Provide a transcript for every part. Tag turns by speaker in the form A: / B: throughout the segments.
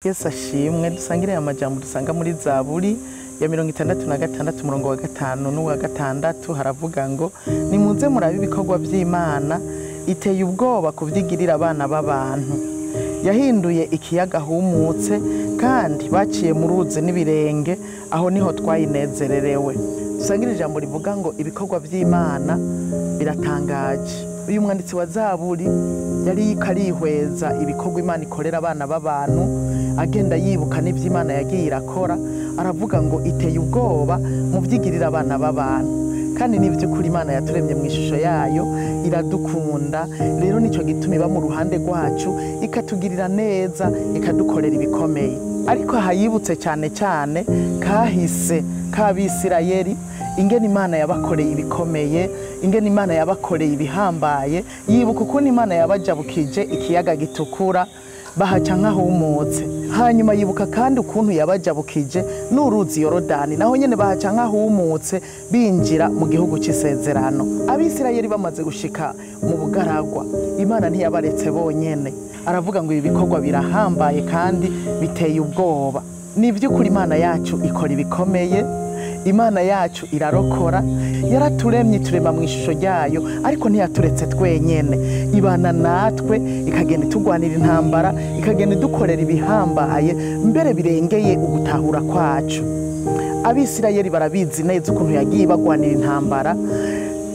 A: Yesu ashimwe. Dusangire amajambo dusanga muri Zaburi ya 66 umurongo wa 5 n'uwa 6 haravuga ngo nimuze murabe ibikorwa vy'Imana iteye ubwoba kuvyigirira abana b'abantu. Yahinduye ikiyaga humutse kandi baciye mu ruzi n'ibirenge, aho niho twayinezererewe. Dusangire ijambo rivuga ngo ibikorwa vy'Imana biratangaje. Uyu mwanditsi wa Zaburi yari karihweza ibikorwa Imana ikorera abana b'abantu, agenda yibuka n'ivy'Imana yagiye irakora, aravuga ngo iteye ubwoba mu vyigirira abana b'abantu. Kandi n'ivy'ukuri Imana yaturemye mu ishusho yayo, iradukunda. Rero nico gituma iba mu ruhande rwacu, ikatugirira neza, ikadukorera ibikomeye. Ariko hayibutse cyane cyane kahise k'Abisirayeli, ingene Imana yabakoreye ibikomeye, ingene Imana yabakoreye ibihambaye. Yibuka ukuntu Imana yabajabukije ikiyaga gitukura bahaca nk'ahumutse. Hanyuma yibuka kandi ukuntu yabajabukije n'uruzi Yorodani, naho nyene bahaca nk'ahumutse binjira mu gihugu c'isezerano. Abisirayeli bamaze gushika mu bugaragwa, Imana ntiyabaretse bonyene. Aravuga ngo ibi bikorwa birahambaye kandi biteye ubwoba. Ni vy'ukuri Imana yacu ikora ibikomeye, Imana yacu irarokora. Yaraturemye turema mu ishusho ryayo, ariko ntiyaturetse twenyene. Ibana natwe, ikagenda itugwanira intambara, ikagenda idukorera ibihambaye, mbere birengeye ugutahura kwacu. Abisirayeli barabizi neza ukuntu yagiye bagwanira intambara,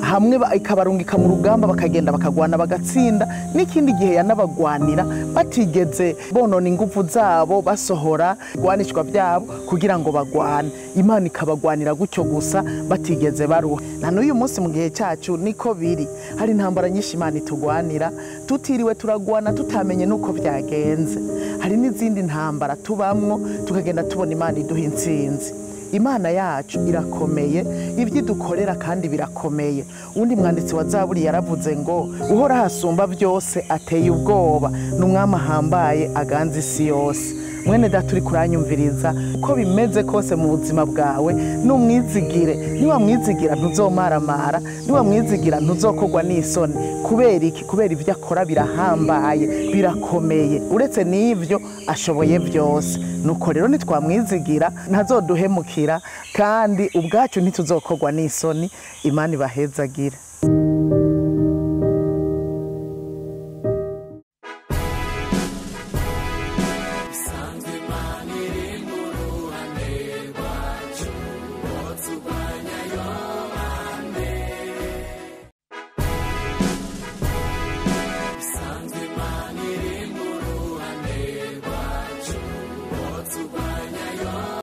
A: hamwe ikabarungika mu rugamba bakagenda bakagwana bagatsinda, n'ikindi gihe yanabagwanira batigeze bonona ingufu zabo basohora gwanishwa byabo kugira ngo bagwane. Imana ikabagwanira gutyo gusa batigeze baruha. Na n'uyu munsi mu gihe cyacu niko biri, hari intambara nyinshi Imana itugwanira tutiriwe turagwana tutamenye nuko byagenze. Hari n'izindi ntambara tubamwo tukagenda tubona Imana iduha intsinzi. Imana yacu irakomeye, ibyo dukorera kandi birakomeye. Undi mwanditsi wa Zaburi yaravuze ngo uhora hasumba byose ateye ubwoba, n'umwami ahambaye aganza isi yose. Mwene data uri kuranyumviriza, uko bimeze kose mu buzima bwawe numwizigire. Niwamwizigira ntuzomaramara, niwamwizigira ntuzokogwa n'isoni. Kubera iki? Kubera ibyo akora birahambaye, birakomeye. Uretse n'ivyo ashoboye byose. Nuko rero nitwamwizigira ntazoduhemukira, kandi ubwacu ntituzokogwa n'isoni. Imana ibahezagire.